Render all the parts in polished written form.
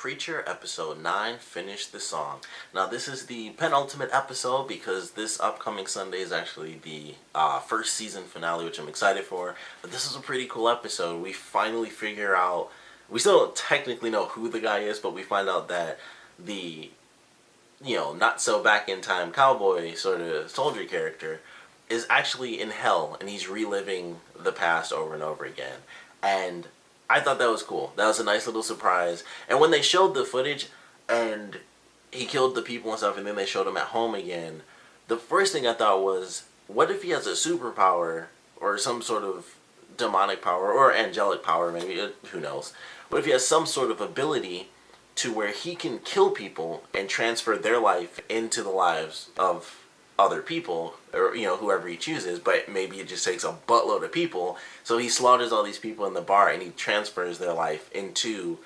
Preacher episode 9, Finish the Song. Now this is the penultimate episode because this upcoming Sunday is actually the first season finale, which I'm excited for. But this is a pretty cool episode. We finally figure out, we still don't technically know who the guy is, but we find out that the, not so back in time cowboy sort of soldier character is actually in hell and he's reliving the past over and over again. And I thought that was cool. That was a nice little surprise. And when they showed the footage and he killed the people and stuff and then they showed him at home again, the first thing I thought was, what if he has a superpower or some sort of demonic power or angelic power, maybe, who knows. What if he has some sort of ability to where he can kill people and transfer their life into the lives of other people, or whoever he chooses, but maybe it just takes a buttload of people, so he slaughters all these people in the bar and he transfers their life into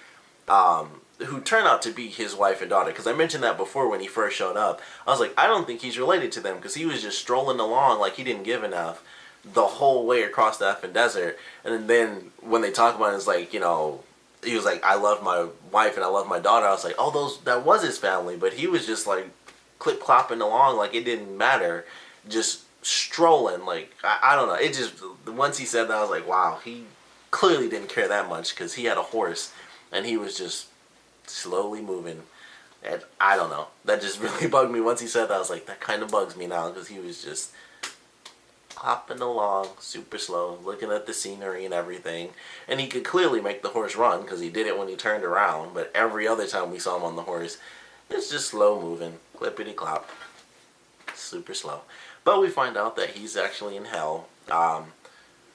who turn out to be his wife and daughter. Because I mentioned that before when he first showed up. I was like, I don't think he's related to them, because he was just strolling along like he didn't give enough the whole way across the effing desert. And then when they talk about it, it's like, he was like, I love my wife and I love my daughter. I was like, oh, that was his family. But he was just like clip-clopping along like it didn't matter, just strolling. Like, I don't know, it just, once he said that, I was like, wow, he clearly didn't care that much, because he had a horse and he was just slowly moving. And I don't know, that just really bugged me. Once he said that, I was like, that kind of bugs me now, because he was just hopping along super slow, looking at the scenery and everything. And he could clearly make the horse run, because he did it when he turned around, but every other time we saw him on the horse, it's just slow moving, clippity clop, super slow. But we find out that he's actually in hell,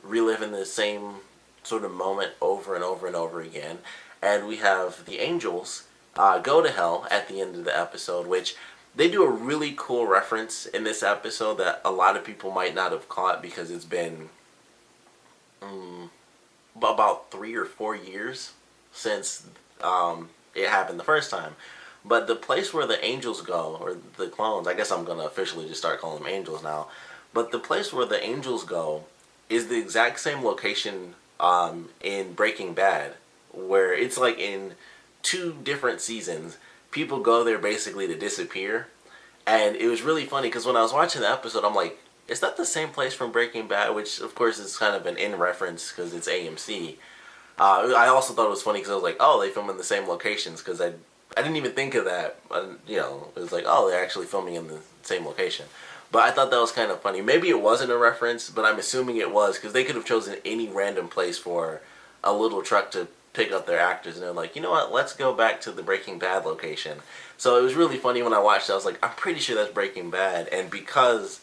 reliving the same sort of moment over and over and over again. And we have the angels go to hell at the end of the episode, which they do a really cool reference in this episode that a lot of people might not have caught, because it's been about 3 or 4 years since it happened the first time. But the place where the angels go, or the clones, I guess I'm going to officially just start calling them angels now. But the place where the angels go is the exact same location in Breaking Bad, where it's like in 2 different seasons, people go there basically to disappear. And it was really funny, because when I was watching the episode, I'm like, is that the same place from Breaking Bad? Which, of course, is kind of an in reference, because it's AMC. I also thought it was funny, because I was like, oh, they film in the same locations, because I didn't even think of that. It was like, oh, they're actually filming in the same location. But I thought that was kind of funny. Maybe it wasn't a reference, but I'm assuming it was, because they could have chosen any random place for a little truck to pick up their actors, and they're like, you know what, let's go back to the Breaking Bad location. So it was really funny when I watched it. I was like, I'm pretty sure that's Breaking Bad. And because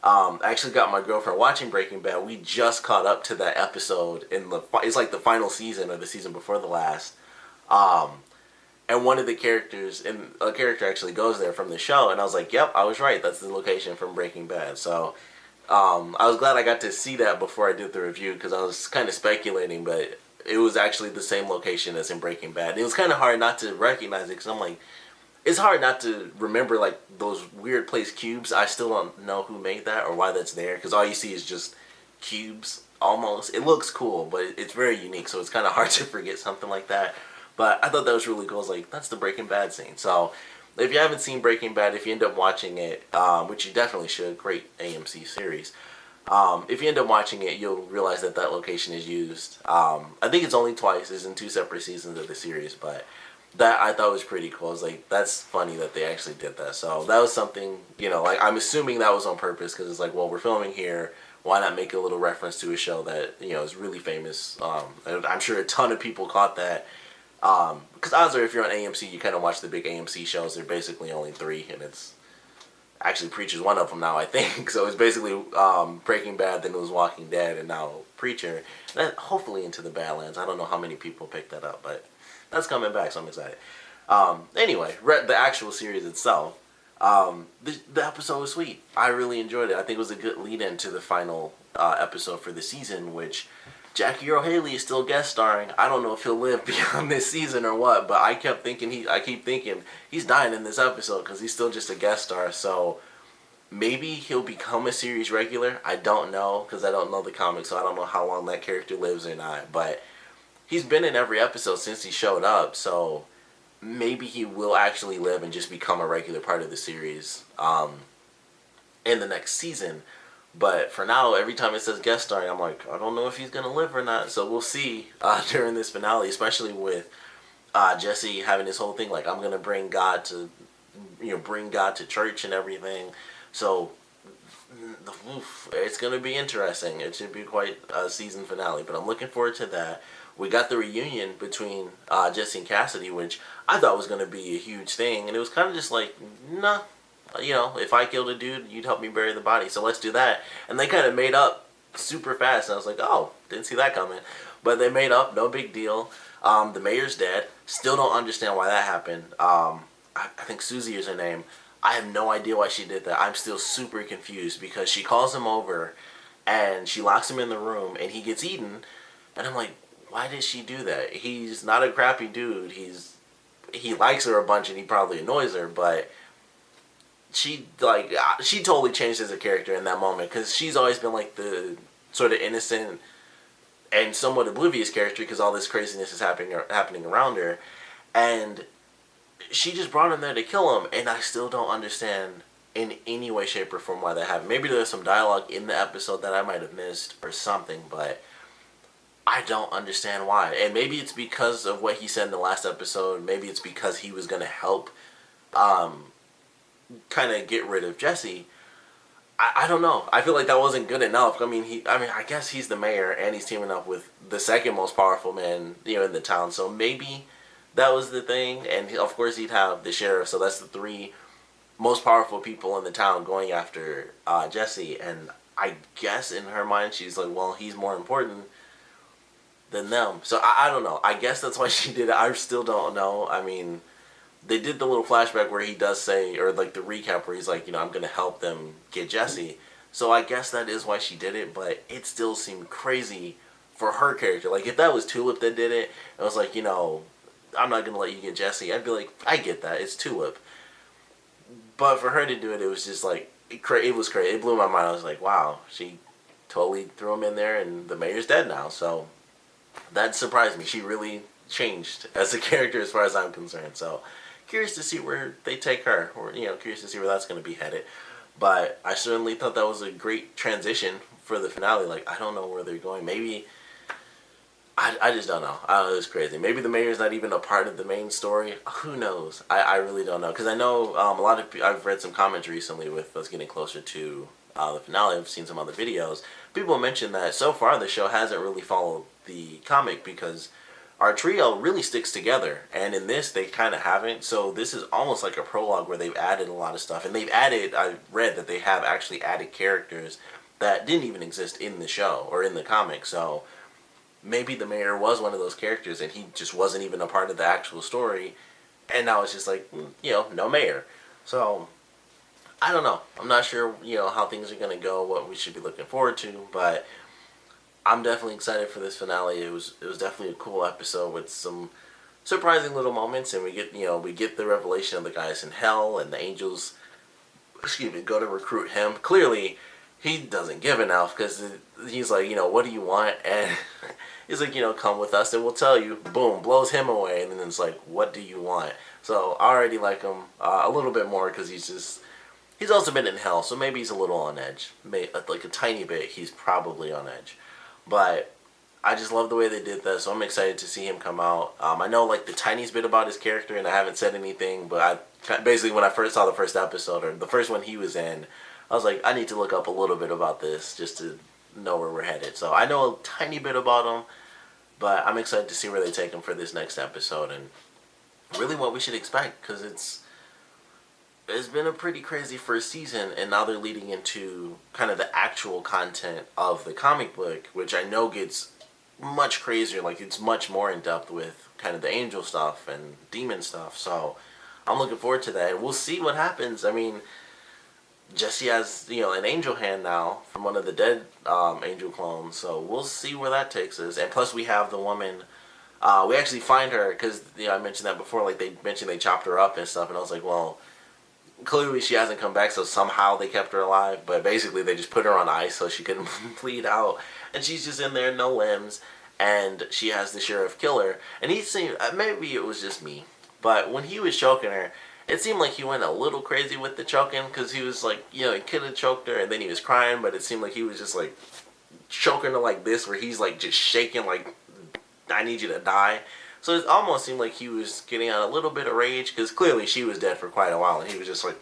I actually got my girlfriend watching Breaking Bad, we just caught up to that episode it's like the final season, or the season before the last. And one of the characters, and a character actually goes there from the show, and I was like, yep, I was right, that's the location from Breaking Bad. So I was glad I got to see that before I did the review, because I was kind of speculating, but it was actually the same location as in Breaking Bad. It was kind of hard not to recognize it, because I'm like, it's hard not to remember like those weird place cubes. I still don't know who made that or why that's there, because all you see is just cubes almost. It looks cool, but it's very unique, so it's kind of hard to forget something like that. But I thought that was really cool. I was like, that's the Breaking Bad scene. So if you haven't seen Breaking Bad, if you end up watching it, which you definitely should, great AMC series. If you end up watching it, you'll realize that that location is used. I think it's only twice. It's in 2 separate seasons of the series, but that I thought was pretty cool. I was like, that's funny that they actually did that. So that was something, like, I'm assuming that was on purpose, because it's like, well, we're filming here. Why not make a little reference to a show that, is really famous? I'm sure a ton of people caught that. Because odds are, if you're on AMC, you kind of watch the big AMC shows. They're basically only 3, and it's actually Preacher's one of them now, I think. So it's basically Breaking Bad, then it was Walking Dead, and now Preacher. And hopefully Into the Badlands. I don't know how many people picked that up, but that's coming back, so I'm excited. Anyway, the actual series itself, the episode was sweet. I really enjoyed it. I think it was a good lead-in to the final episode for the season, which Jackie Earle Haley is still guest starring. I don't know if he'll live beyond this season or what, but I keep thinking he's dying in this episode, because he's still just a guest star. So maybe he'll become a series regular. I don't know, because I don't know the comics, so I don't know how long that character lives or not. But he's been in every episode since he showed up, so maybe he will actually live and just become a regular part of the series in the next season. But for now, every time it says guest starring, I'm like, I don't know if he's gonna live or not. So we'll see during this finale, especially with Jesse having this whole thing like, I'm gonna bring God to, bring God to church and everything. So it's gonna be interesting. It should be quite a season finale. But I'm looking forward to that. We got the reunion between Jesse and Cassidy, which I thought was gonna be a huge thing, and it was kind of just like, nah. If I killed a dude, you'd help me bury the body. So let's do that. And they kind of made up super fast. And I was like, oh, didn't see that coming. But they made up, no big deal. The mayor's dead. Still don't understand why that happened. I think Susie is her name. I have no idea why she did that. I'm still super confused because she calls him over and she locks him in the room and he gets eaten. And I'm like, why did she do that? He's not a crappy dude. He likes her a bunch and he probably annoys her, but she totally changed as a character in that moment because she's always been like the sort of innocent and somewhat oblivious character because all this craziness is happening around her, and she just brought him there to kill him, and I still don't understand in any way, shape, or form why that happened. Maybe there's some dialogue in the episode that I might have missed or something, but I don't understand why. And maybe it's because of what he said in the last episode. Maybe it's because he was going to help kind of get rid of Jesse. I don't know. I feel like that wasn't good enough. I guess he's the mayor and he's teaming up with the second most powerful man, in the town. So maybe that was the thing. And of course he'd have the sheriff. So that's the three most powerful people in the town going after Jesse. And I guess in her mind she's like, well, he's more important than them. So I don't know. I guess that's why she did it. I still don't know. They did the little flashback where he does say, or like the recap where he's like, I'm going to help them get Jesse. So I guess that is why she did it, but it still seemed crazy for her character. Like if that was Tulip that did it, it was like, I'm not going to let you get Jesse. I'd be like, I get that. It's Tulip. But for her to do it, it was just like, it was crazy. It blew my mind. I was like, wow, she totally threw him in there and the mayor's dead now. So that surprised me. She really changed as a character as far as I'm concerned. So curious to see where they take her, or curious to see where that's going to be headed. But I certainly thought that was a great transition for the finale. Like, I don't know where they're going. Maybe I just don't know. It was crazy. Maybe the mayor's not even a part of the main story. Who knows? I really don't know, because I know a lot of I've read some comments recently with us getting closer to the finale. I've seen some other videos. People mentioned that so far the show hasn't really followed the comic because our trio really sticks together, and in this they kind of haven't. So this is almost like a prologue where they've added a lot of stuff, and I read that they have actually added characters that didn't even exist in the show or in the comic. So maybe the mayor was one of those characters and he just wasn't even a part of the actual story, and now it's just like, no mayor. So I don't know. I'm not sure, how things are going to go, what we should be looking forward to, but I'm definitely excited for this finale. It was definitely a cool episode with some surprising little moments, and we get the revelation of the guys in hell, and the angels, go to recruit him. Clearly, he doesn't give enough because he's like, what do you want? And he's like, come with us and we'll tell you. Boom, blows him away, and then it's like, what do you want? So I already like him a little bit more because he's also been in hell, so maybe he's a little on edge. Like a tiny bit, he's probably on edge. But I just love the way they did that, so I'm excited to see him come out. I know like the tiniest bit about his character, and I haven't said anything, but basically when I first saw the first episode, or the first one he was in, I was like, I need to look up a little bit about this just to know where we're headed. So I know a tiny bit about him, but I'm excited to see where they take him for this next episode, and really what we should expect, because it's been a pretty crazy first season, and now they're leading into kind of the actual content of the comic book, which I know gets much crazier. Like, it's much more in depth with kind of the angel stuff and demon stuff. So I'm looking forward to that, and we'll see what happens. Jesse has an angel hand now from one of the dead angel clones, so we'll see where that takes us. And plus we have the woman. We actually find her because I mentioned that before. Like, they mentioned they chopped her up and stuff, and I was like, well, clearly she hasn't come back, so somehow they kept her alive. But basically they just put her on ice so she couldn't bleed out, and she's just in there, no limbs, and she has the sheriff kill her. And he seemed, maybe it was just me, But when he was choking her, it seemed like he went a little crazy with the choking, because he was like, you know, he could have choked her and then he was crying, but it seemed like he was just like choking her like this, where he's like just shaking like, I need you to die. So it almost seemed like he was getting out a little bit of rage, because clearly she was dead for quite a while and he was just like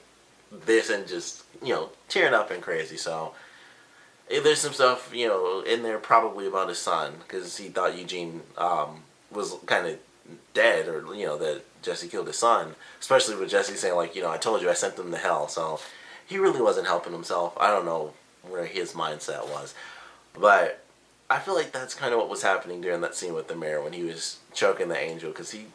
this and just, you know, tearing up and crazy. So there's some stuff, you know, in there probably about his son, because he thought Eugene was kind of dead, or, you know, that Jesse killed his son, especially with Jesse saying like, you know, I told you I sent them to hell. So he really wasn't helping himself. I don't know where his mindset was, but I feel like that's kind of what was happening during that scene with the mayor when he was choking the angel, because he,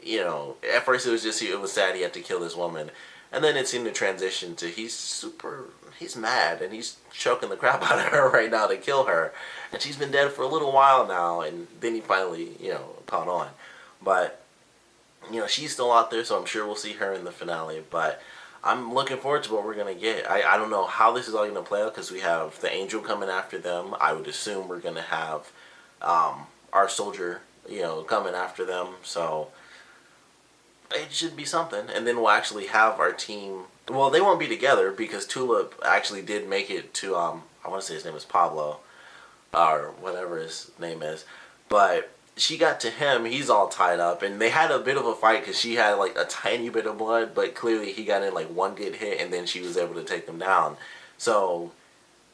you know, at first it was just, it was sad he had to kill this woman, and then it seemed to transition to he's mad and he's choking the crap out of her right now to kill her, and she's been dead for a little while now, and then he finally, you know, caught on. But, you know, she's still out there, so I'm sure we'll see her in the finale, but I'm looking forward to what we're going to get. I don't know how this is all going to play out, because we have the angel coming after them. I would assume we're going to have our soldier, you know, coming after them, so it should be something. And then we'll actually have our team. Well, they won't be together, because Tulip actually did make it to, I want to say his name is Pablo, or whatever his name is, but she got to him, he's all tied up, and they had a bit of a fight, because she had like a tiny bit of blood, but clearly he got in like one good hit, and then she was able to take him down. So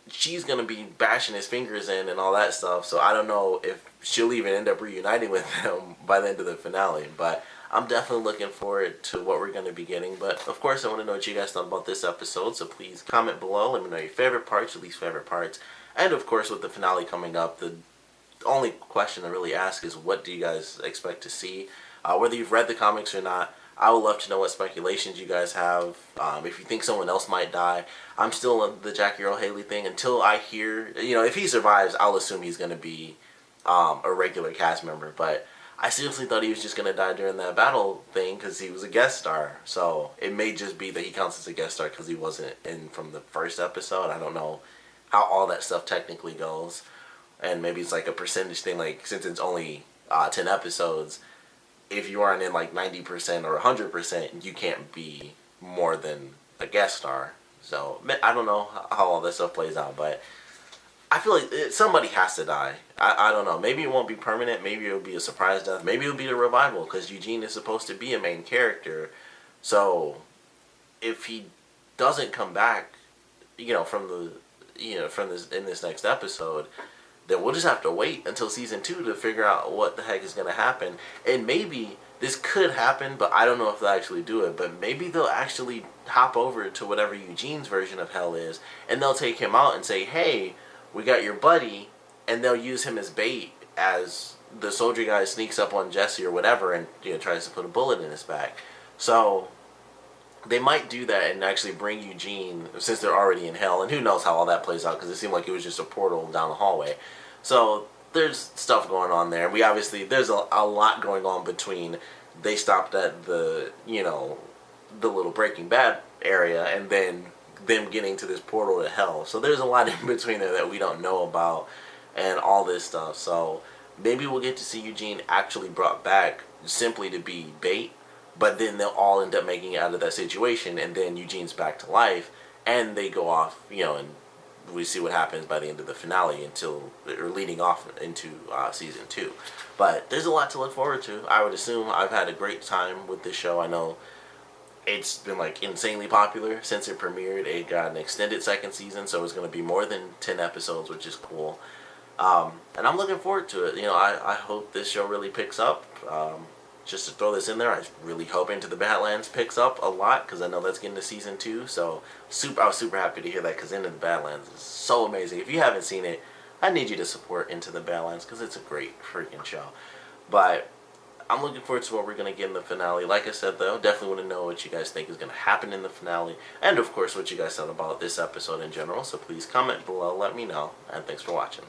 she's going to be bashing his fingers in and all that stuff, so I don't know if she'll even end up reuniting with him by the end of the finale, but I'm definitely looking forward to what we're going to be getting. But of course, I want to know what you guys thought about this episode, so please comment below, let me know your favorite parts, your least favorite parts, and of course with the finale coming up, the only question to really ask is, what do you guys expect to see? Whether you've read the comics or not, I would love to know what speculations you guys have. If you think someone else might die, I'm still on the Jackie Earle Haley thing until I hear, you know, if he survives, I'll assume he's going to be a regular cast member. But I seriously thought he was just going to die during that battle thing, because he was a guest star. So it may just be that he counts as a guest star because he wasn't in from the first episode. I don't know how all that stuff technically goes. And maybe it's like a percentage thing, like since it's only 10 episodes, if you aren't in like 90% or 100%, you can't be more than a guest star. So I don't know how all this stuff plays out, but I feel like somebody has to die. I don't know. Maybe it won't be permanent. Maybe it'll be a surprise death. Maybe it'll be a revival, because Eugene is supposed to be a main character. So if he doesn't come back, you know, from the, you know, from this in this next episode, then we'll just have to wait until season 2 to figure out what the heck is going to happen. And maybe this could happen, but I don't know if they'll actually do it. But maybe they'll actually hop over to whatever Eugene's version of hell is, and they'll take him out and say, hey, we got your buddy, and they'll use him as bait as the soldier guy sneaks up on Jesse or whatever, and, you know, tries to put a bullet in his back. So they might do that and actually bring Eugene, since they're already in hell, and who knows how all that plays out, because it seemed like it was just a portal down the hallway. So there's stuff going on there. We obviously, there's a lot going on between they stopped at the, you know, the little Breaking Bad area, and then them getting to this portal to hell. So there's a lot in between there that we don't know about, and all this stuff. So maybe we'll get to see Eugene actually brought back simply to be bait, but then they'll all end up making it out of that situation, and then Eugene's back to life, and they go off, you know, and we see what happens by the end of the finale, until, or leading off into season 2. But there's a lot to look forward to. I would assume I've had a great time with this show. I know it's been like insanely popular since it premiered. It got an extended second season, so it's going to be more than 10 episodes, which is cool. And I'm looking forward to it. You know, I hope this show really picks up. Just to throw this in there, I really hope Into the Badlands picks up a lot, because I know that's getting to season 2. So I was super happy to hear that, because Into the Badlands is so amazing. If you haven't seen it, I need you to support Into the Badlands, because it's a great freaking show. But I'm looking forward to what we're going to get in the finale. Like I said, though, definitely want to know what you guys think is going to happen in the finale, and of course what you guys thought about this episode in general. So please comment below, let me know, and thanks for watching.